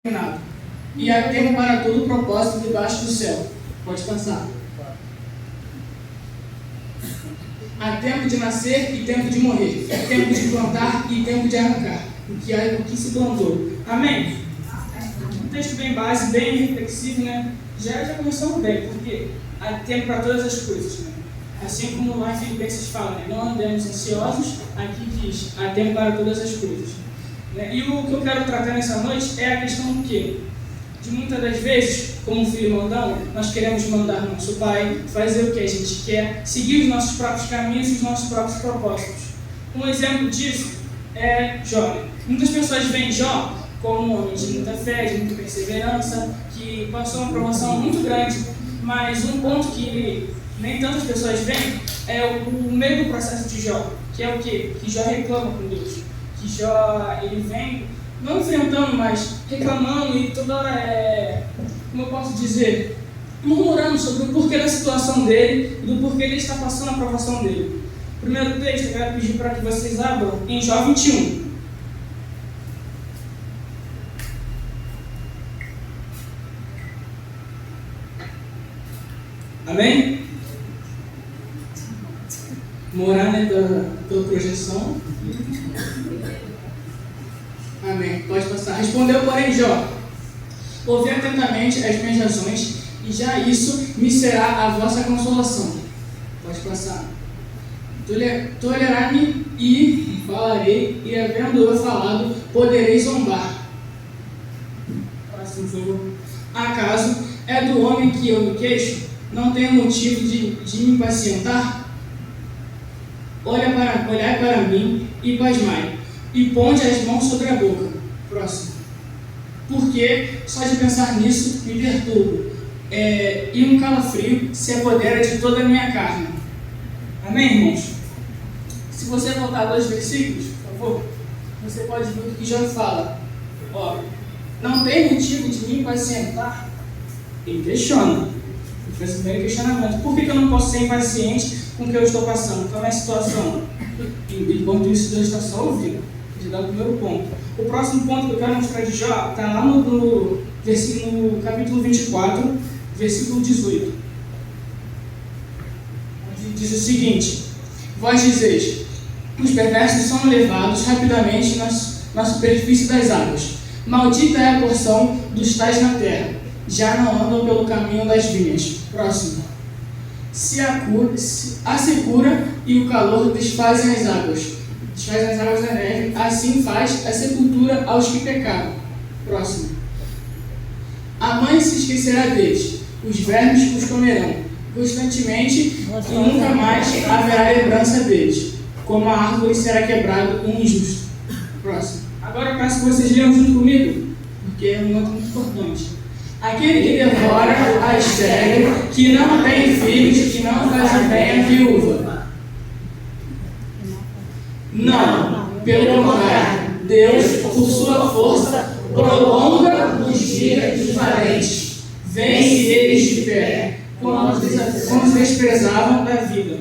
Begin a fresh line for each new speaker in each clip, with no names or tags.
determinado. E há tempo para todo o propósito debaixo do céu. Pode passar. Há tempo de nascer e tempo de morrer. Tempo de plantar e tempo de arrancar. O que se plantou. Amém? Um texto bem base, bem reflexivo, né? Já começamos bem, porque há tempo para todas as coisas, né? Assim como lá em Filipenses fala, né? Não andemos ansiosos, aqui diz, há tempo para todas as coisas. Né? E o que eu quero tratar nessa noite é a questão do quê? De muitas das vezes, como filho mandão, nós queremos mandar nosso pai, fazer o que a gente quer, seguir os nossos próprios caminhos e os nossos próprios propósitos. Um exemplo disso é Jó. Muitas pessoas veem Jó como um homem de muita fé, de muita perseverança, que passou uma provação muito grande, mas um ponto que nem tantas pessoas veem é o meio do processo de Jó, que é o quê? Que Jó reclama com Deus, que Jó ele vem não enfrentando, mas reclamando e toda hora, como eu posso dizer, murmurando sobre o porquê da situação dele e do porquê ele está passando a provação dele. O primeiro texto eu quero pedir para que vocês abram em Jó 21. Amém? Morar, né, pela projeção. Amém. Pode passar. Respondeu, porém, Jó: ouvi atentamente as minhas razões, e já isso me será a vossa consolação. Pode passar. Tolerar-me e falarei, e havendo eu falado, poderei zombar. Próximo, por favor. Acaso é do homem que eu me queixo? Não tenho motivo de me impacientar? Olhai para mim e pasmai, e ponde as mãos sobre a boca. Próximo. Porque só de pensar nisso me perturbo, e um calafrio se apodera de toda a minha carne. Amém, irmãos? Se você voltar 2 versículos, por favor, você pode ver o que Jó fala. Ó, não tem motivo de me impacientar? Ele questiona. Ele faz o primeiro questionamento. Por que eu não posso ser impaciente com o que eu estou passando? Qual é a situação? Enquanto isso, Deus está só ouvindo. Já dá o primeiro ponto. O próximo ponto que eu quero mostrar de Jó está lá no capítulo 24, versículo 18. Onde diz o seguinte: vós dizeis, os perversos são levados rapidamente na superfície das águas. Maldita é a porção dos tais na terra, já não andam pelo caminho das vinhas. Próximo. A secura e o calor desfazem as águas. Desfaz as águas da neve, assim faz a sepultura aos que pecaram. Próximo. A mãe se esquecerá deles, os vermes os comerão constantemente, e nunca mais haverá lembrança deles. Como a árvore será quebrado um injusto. Próximo. Agora eu peço que vocês leiam junto comigo, porque é um nota muito importante. Aquele que devora a estéril, que não tem filhos, que não faz bem a viúva. Não, pelo contrário, Deus, por sua força, prolonga os dias dos valentes. Vence eles de pé, quando desprezavam da vida.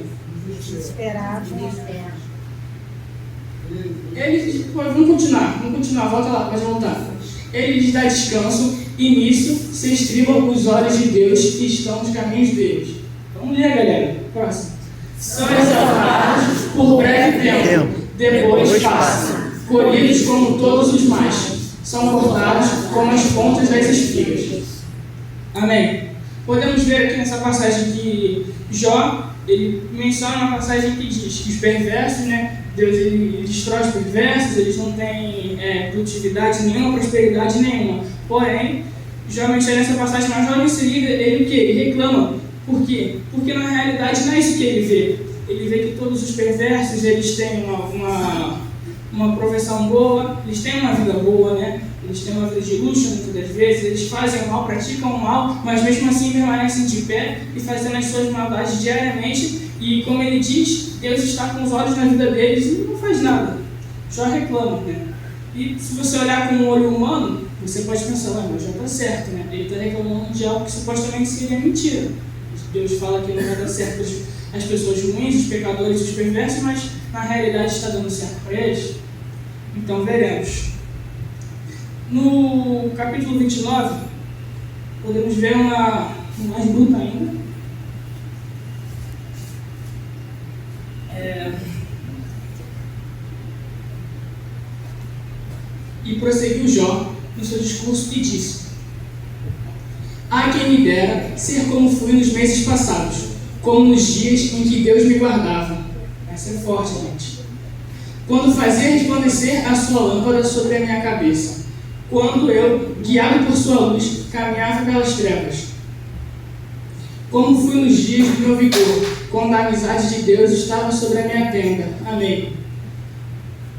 Vamos continuar, volta lá, pode voltar. Ele lhes dá descanso, e nisso se estribam os olhos de Deus que estão nos caminhos deles. Vamos ler, galera. Próximo. São exaltados por breve tempo, depois passam, colhidos como todos os mais, são cortados como as pontas das espigas. Amém. Podemos ver aqui nessa passagem que Jó, ele menciona uma passagem que diz que os perversos, né, Deus ele destrói os perversos, eles não têm produtividade nenhuma, prosperidade nenhuma. Porém, Jó menciona essa passagem, mas logo em seguida ele o quê? Ele reclama. Por quê? Porque na realidade não é isso que ele vê. Ele vê que todos os perversos eles têm uma profissão boa, eles têm uma vida boa, né? Eles têm uma vida de luxo muitas das vezes, eles fazem o mal, praticam o mal, mas mesmo assim permanecem de pé e fazendo as suas maldades diariamente. E como ele diz, Deus está com os olhos na vida deles e não faz nada. Jó reclama, né? E se você olhar com o olho humano, você pode pensar, mas já está certo, né? Ele está reclamando de algo que supostamente seria mentira. Deus fala que não vai dar certo as pessoas ruins, os pecadores, os perversos, mas na realidade está dando certo para eles. Então veremos. No capítulo 29, podemos ver uma mais bruta ainda. E prosseguiu Jó no seu discurso e disse: "Ai, quem me dera ser como fui nos meses passados, como nos dias em que Deus me guardava." Essa é forte, gente. "Quando fazia resplandecer a sua lâmpada sobre a minha cabeça, quando eu, guiado por sua luz, caminhava pelas trevas. Como fui nos dias do meu vigor, quando a amizade de Deus estava sobre a minha tenda." Amém.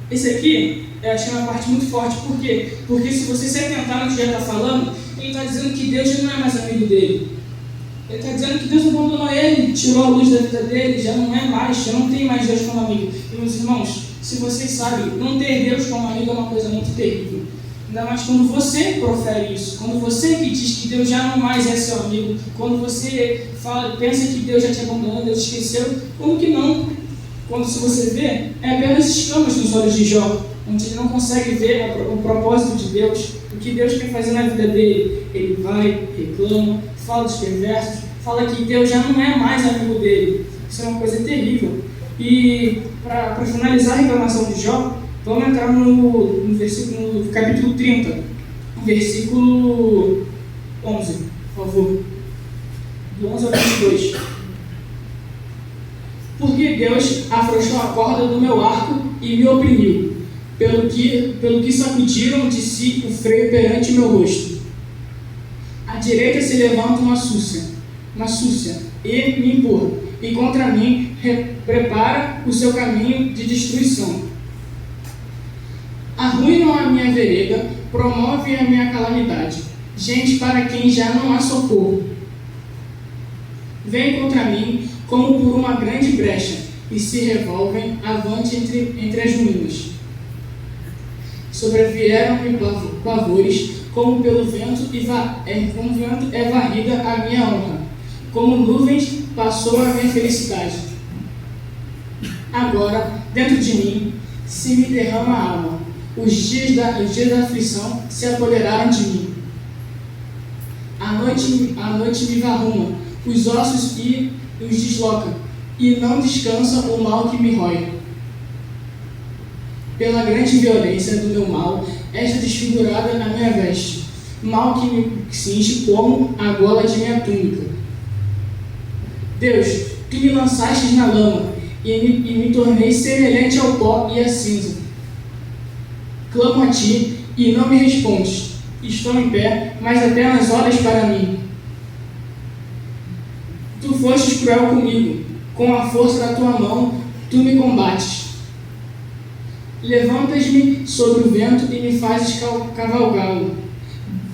Esse aqui, eu achei uma parte muito forte. Por quê? Porque se você se atentar no que já está falando, ele está dizendo que Deus já não é mais amigo dele. Ele está dizendo que Deus abandonou ele, tirou a luz da vida dele, já não é mais, já não tem mais Deus como amigo. E meus irmãos, se vocês sabem, não ter Deus como amigo é uma coisa muito terrível. Ainda mais quando você profere isso, quando você que diz que Deus já não mais é seu amigo, quando você pensa que Deus já te abandonou, Deus te esqueceu, como que não? Quando se você vê, é apenas escamas nos olhos de Jó, onde ele não consegue ver o propósito de Deus, o que Deus quer fazer na vida dele. Ele vai, reclama, fala dos perversos, fala que Deus já não é mais amigo dele. Isso é uma coisa terrível. E para finalizar a reclamação de Jó, vamos entrar no capítulo 30, versículo 11, por favor. Do 11 ao 22. "Porque Deus afrouxou a corda do meu arco e me oprimiu, pelo que sacudiram de si o freio perante o meu rosto. À direita se levanta uma súcia, e me empurra, e contra mim prepara o seu caminho de destruição. Arruinam a minha vereda, promovem a minha calamidade, gente para quem já não há socorro. Vêm contra mim como por uma grande brecha, e se revolvem avante entre as ruínas. Sobrevieram-me pavores, como pelo vento é varrida a minha honra, como nuvens passou a minha felicidade. Agora, dentro de mim, se me derrama a alma. Os dias da aflição se apoderaram de mim. A noite me varruma os ossos e os desloca, e não descansa o mal que me rói. Pela grande violência do meu mal, esta desfigurada na minha veste, mal que me cinge como a gola de minha túnica. Deus, tu me lançastes na lama, e me tornei semelhante ao pó e à cinza. Clamo a ti, e não me respondes. Estou em pé, mas apenas olhas para mim. Tu fostes cruel comigo, com a força da tua mão, tu me combates. Levantas-me sobre o vento e me fazes cavalgá-lo.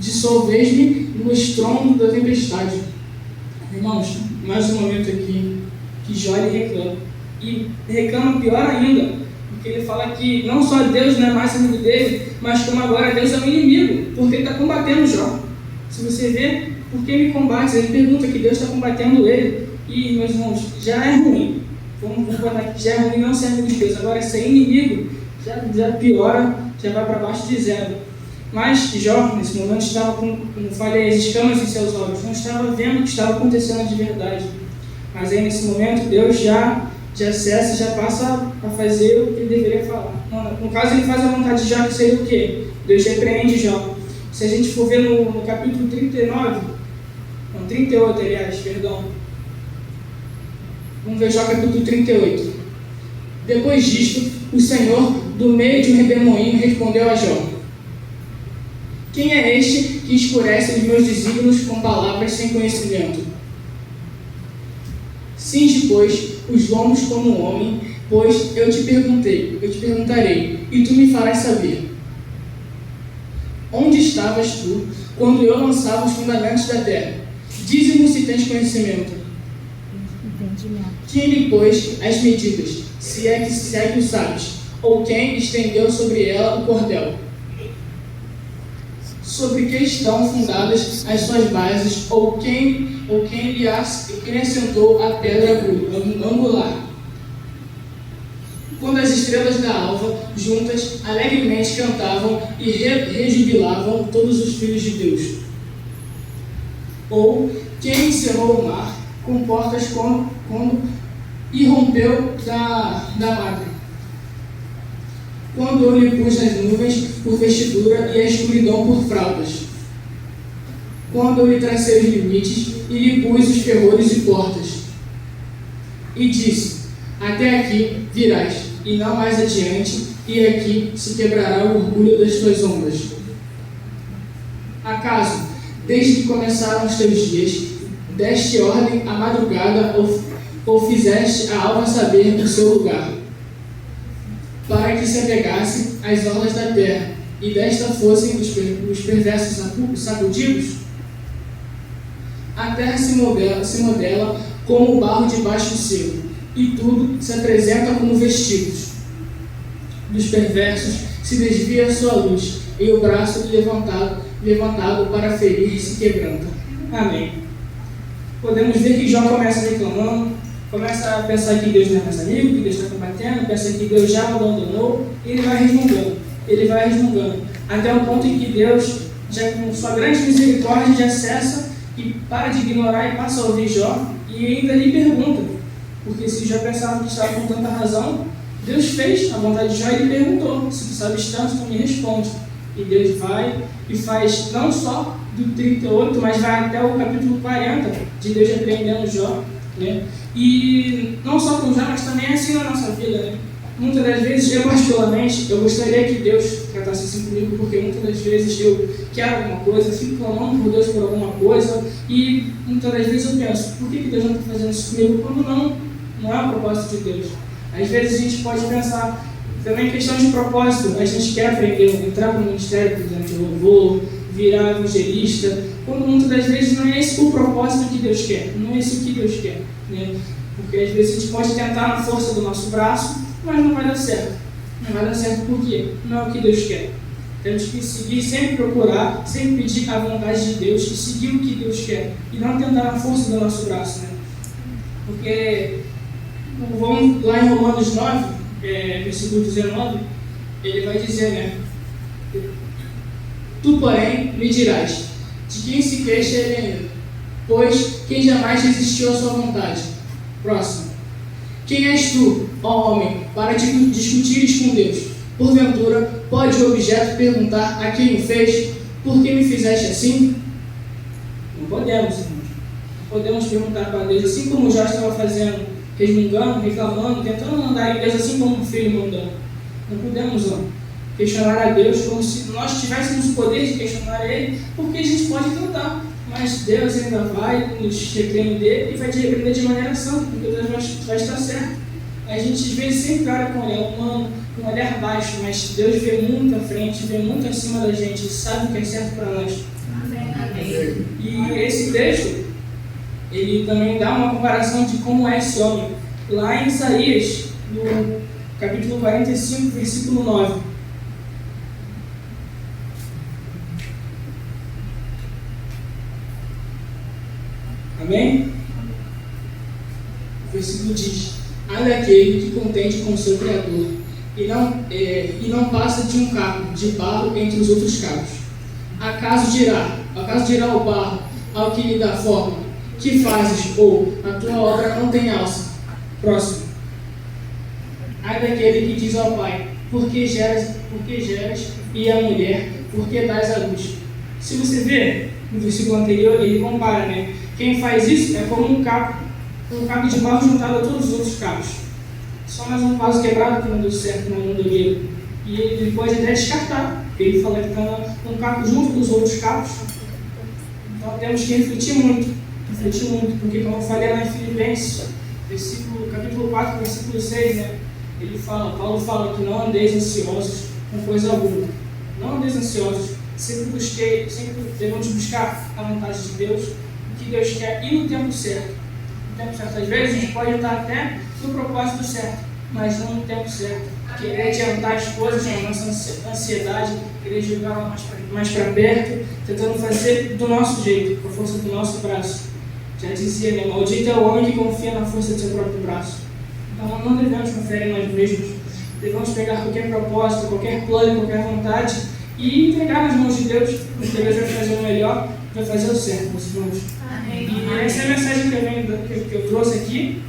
Dissolves-me no estrondo da tempestade." Irmãos, mais um momento aqui que Jó reclama. E reclama pior ainda, porque ele fala que não só Deus não é mais amigo dele, mas como agora Deus é um inimigo, porque ele está combatendo Jó. Se você vê, por que me combates? Ele pergunta que Deus está combatendo ele. E, meus irmãos, já é ruim. Vamos botar aqui, já é ruim não ser amigo de Deus. Agora, ser inimigo, já piora, já vai para baixo de zero. Mas Jó, nesse momento, estava como falei, as escamas em seus olhos, não estava vendo o que estava acontecendo de verdade. Mas aí, nesse momento, Deus já cessa, já passa a fazer o que ele deveria falar. No caso, ele faz a vontade de Jó, que seria o quê? Deus repreende Jó. Se a gente for ver no capítulo 38, aliás, perdão. Vamos ver Jó capítulo 38. "Depois disto, o Senhor, do meio de um redemoinho, respondeu a Jó: Quem é este que escurece os meus desígnios com palavras sem conhecimento? Cinge, pois, os lombos como um homem, pois eu te perguntarei, e tu me farás saber. Onde estavas tu, quando eu lançava os fundamentos da terra? Dize-me se tens conhecimento. Quem lhe pôs as medidas, se é que o sabes? Ou quem estendeu sobre ela o cordel? Sobre que estão fundadas as suas bases? Ou quem lhe assentou a pedra angular? quando as estrelas da alva, juntas, alegremente cantavam e rejubilavam todos os filhos de Deus? Ou quem encerrou o mar com portas quando irrompeu da madre? Quando eu lhe pus as nuvens por vestidura e a escuridão por fraldas? Quando eu lhe tracei os limites e lhe pus os ferrolhos e portas? E disse: até aqui virás, e não mais adiante, e aqui se quebrará o orgulho das tuas ondas. Acaso, desde que começaram os teus dias, deste ordem à madrugada, ou fizeste a alva saber o seu lugar, para que se apegasse às orlas da terra, e desta fossem os perversos sacudidos? A terra se modela como o barro debaixo do selo, e tudo se apresenta como vestidos. Dos perversos se desvia a sua luz, e o braço levantado para ferir se quebranta. Amém. Podemos ver que Jó começa reclamando, começa a pensar que Deus não é mais amigo, que Deus está combatendo, pensa que Deus já o abandonou, e ele vai resmungando, até o ponto em que Deus, já com sua grande misericórdia, já cessa e para de ignorar e passa a ouvir Jó, e ainda lhe pergunta, porque se Jó pensava que estava com tanta razão, Deus fez a vontade de Jó e lhe perguntou: se tu sabes tanto, então me responde. E Deus vai e faz não só do 38, mas vai até o capítulo 40, de Deus repreendendo Jó, né? E não só com Jó, mas também assim na nossa vida, né? Muitas das vezes, eu particularmente, eu gostaria que Deus tratasse assim comigo, porque muitas das vezes eu quero alguma coisa, fico clamando por Deus por alguma coisa, e muitas das vezes eu penso: por que Deus não está fazendo isso comigo, quando não é o propósito de Deus? Às vezes a gente pode pensar também em questão de propósito. A gente quer aprender, entrar para o ministério, por exemplo, de louvor, virar evangelista, quando muitas das vezes não é esse o propósito que Deus quer, não é esse o que Deus quer, né? Porque às vezes a gente pode tentar na força do nosso braço, mas não vai dar certo. Não vai dar certo por quê? Não é o que Deus quer. Temos que seguir, sempre procurar, sempre pedir a vontade de Deus e seguir o que Deus quer, e não tentar na força do nosso braço, né? Porque vamos lá em Romanos 9, versículo 19, ele vai dizer, né? Tu, porém, me dirás: de quem se queixa ele ainda? Pois quem jamais resistiu à sua vontade? Próximo. Quem és tu, ó homem, para discutires com Deus? Porventura, pode o objeto perguntar a quem o fez: por que me fizeste assim? Não podemos, irmãos. Não podemos perguntar para Deus, assim como já estava fazendo, resmungando, reclamando, tentando mandar em Deus, assim como o filho mandou. Não podemos questionar a Deus como se nós tivéssemos o poder de questionar a Ele, porque a gente pode tentar, mas Deus ainda vai nos repreender e vai te repreender de maneira santa, porque Deus vai estar certo. A gente às vezes sempre olha com um olhar humano, com um olhar baixo, mas Deus vê muito à frente, vê muito acima da gente, sabe o que é certo para nós. Amém. E esse texto, ele também dá uma comparação de como é esse homem. Lá em Isaías, no capítulo 45, versículo 9. Amém? O versículo diz: ai daquele que contende com o seu Criador, e não passa de um caco de barro entre os outros cacos. Acaso dirá o barro ao que lhe dá forma: que fazes? Ou a tua obra não tem alça? Próximo. Ai daquele que diz ao pai: por que geras? E à mulher: por que dás à luz? Se você ver no versículo anterior, ele compara, né? Quem faz isso é como um caco de barro juntado a todos os outros cacos. Só mais um vaso quebrado que não deu certo na mão do olheiro. E ele pode até descartar, porque ele fala que está um caco junto dos outros cacos. Então temos que refletir muito, porque como eu falei lá em Filipenses, capítulo 4, versículo 6, né? Paulo fala que não andeis ansiosos com coisa alguma. Não andeis ansiosos, sempre devemos buscar a vontade de Deus, o que Deus quer, e no tempo certo. No tempo certo, às vezes a gente pode estar até no propósito certo, mas não no tempo certo. Querer adiantar as coisas na nossa ansiedade, querer jogar mais para perto, tentando fazer do nosso jeito, com a força do nosso braço. Já dizia, maldito é o homem que confia na força do seu próprio braço. Então não devemos confiar em nós mesmos, devemos pegar qualquer propósito, qualquer plano, qualquer vontade e entregar nas mãos de Deus, porque Deus vai fazer o melhor, vai fazer o certo, meus irmãos. E essa é a mensagem que eu trouxe aqui.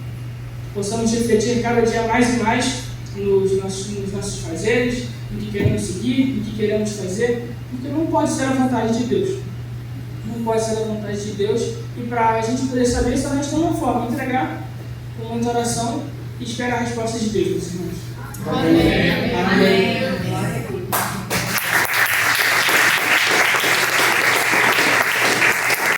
Possamos refletir cada dia mais e mais nos nossos fazeres, no que queremos seguir, no que queremos fazer, porque não pode ser a vontade de Deus. Não pode ser a vontade de Deus. E para a gente poder saber, somente tem uma forma: entregar com muita oração e esperar a resposta de Deus, meus irmãos.
Amém. Amém.